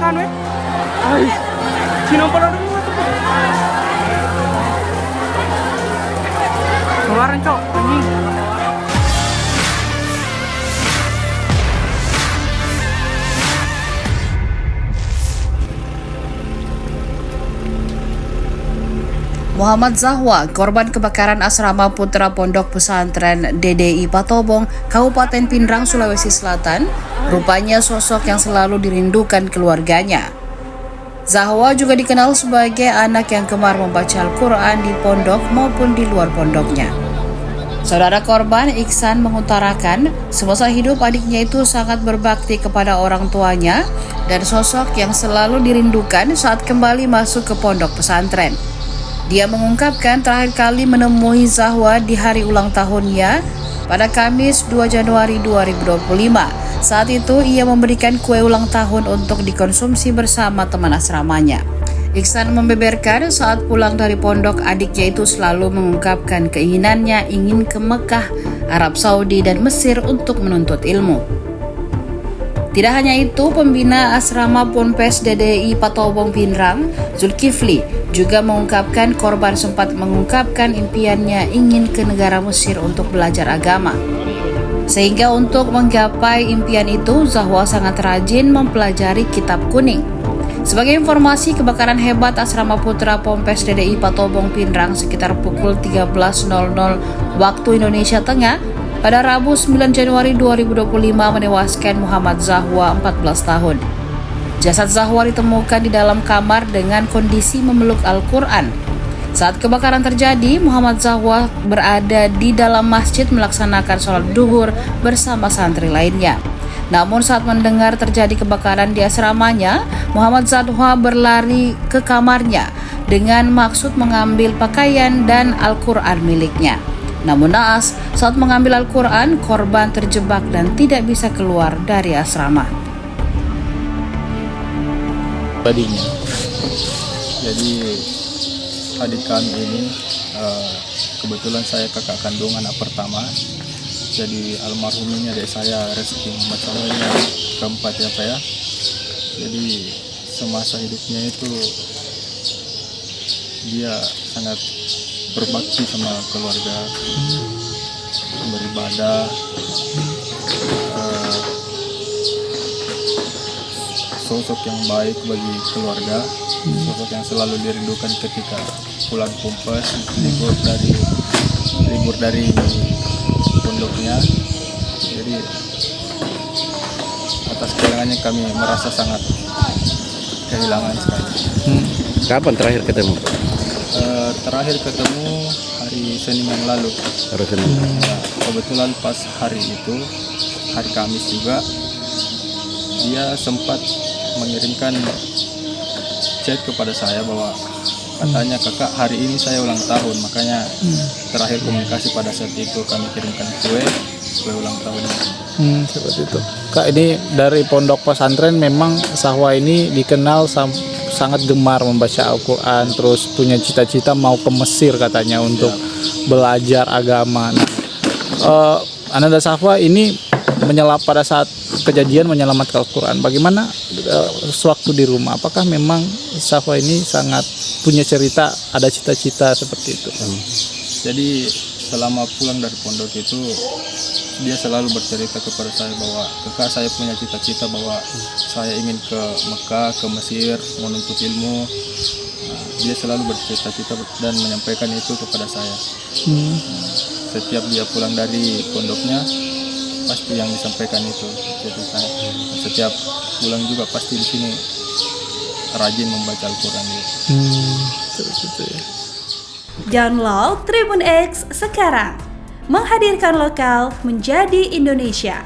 kan we. Ay, sino pala dulu tuh? Keluaran cok, anjing. Muhammad Zahwa, korban kebakaran asrama putra pondok pesantren DDI Patobong, Kabupaten Pindrang, Sulawesi Selatan, rupanya sosok yang selalu dirindukan keluarganya. Zahwa juga dikenal sebagai anak yang gemar membaca Al-Quran di pondok maupun di luar pondoknya. Saudara korban, Iksan, mengutarakan semasa hidup adiknya itu sangat berbakti kepada orang tuanya dan sosok yang selalu dirindukan saat kembali masuk ke pondok pesantren. Dia mengungkapkan terakhir kali menemui Zahwa di hari ulang tahunnya pada Kamis 2 Januari 2025. Saat itu ia memberikan kue ulang tahun untuk dikonsumsi bersama teman asramanya. Iksan membeberkan saat pulang dari pondok adiknya itu selalu mengungkapkan keinginannya ingin ke Mekah, Arab Saudi dan Mesir untuk menuntut ilmu. Tidak hanya itu, pembina asrama Ponpes DDI Patobong Pindrang, Zulkifli, juga mengungkapkan korban sempat mengungkapkan impiannya ingin ke negara Mesir untuk belajar agama. Sehingga untuk menggapai impian itu, Zahwa sangat rajin mempelajari kitab kuning. Sebagai informasi, kebakaran hebat asrama putra Ponpes DDI Patobong Pindrang sekitar pukul 13.00 waktu Indonesia Tengah pada Rabu 9 Januari 2025 menewaskan Muhammad Zahwa 14 tahun. Jasad Zahwa ditemukan di dalam kamar dengan kondisi memeluk Al-Quran. Saat kebakaran terjadi, Muhammad Zahwa berada di dalam masjid melaksanakan sholat duhur bersama santri lainnya. Namun saat mendengar terjadi kebakaran di asramanya, Muhammad Zahwa berlari ke kamarnya dengan maksud mengambil pakaian dan Al-Quran miliknya. Namun naas, saat mengambil Al-Quran, korban terjebak dan tidak bisa keluar dari asrama. Tadinya, jadi adik kami ini kebetulan saya kakak kandung anak pertama. Jadi almarhum ini adik saya Rezeki Muhammad Samuel yang keempat ya Pak ya. Jadi semasa hidupnya itu dia sangat berbakti sama keluarga, beribadah, sosok yang baik bagi keluarga, sosok yang selalu dirindukan ketika pulang Ponpes, libur dari pondoknya. Jadi atas kehilangannya kami merasa sangat kehilangan sekali. Kapan terakhir ketemu? Terakhir ketemu hari Senin yang lalu. Hari Senin. Ya, kebetulan pas hari itu, hari Kamis juga, dia sempat mengirimkan chat kepada saya bahwa katanya kakak hari ini saya ulang tahun, makanya terakhir komunikasi pada saat itu kami kirimkan kue ulang tahunnya. Seperti itu. Kak, ini dari pondok pesantren memang Zahwa ini dikenal sangat gemar membaca Al-Quran, terus punya cita-cita mau ke Mesir katanya untuk belajar agama. Nah, Ananda Zahwa ini pada saat kejadian menyelamatkan Al-Quran. Bagaimana sewaktu di rumah? Apakah memang Zahwa ini sangat punya cerita, ada cita-cita seperti itu? Jadi selama pulang dari pondok itu dia selalu bercerita kepada saya bahwa kakak saya punya cita-cita bahwa saya ingin ke Mekah, ke Mesir, menuntut ilmu. Nah, dia selalu bercita-cita dan menyampaikan itu kepada saya. Setiap dia pulang dari pondoknya pasti yang disampaikan itu ceritanya. Setiap pulang juga pasti di sini rajin membaca Al-Quran. Download Tribun X sekarang, menghadirkan lokal menjadi Indonesia.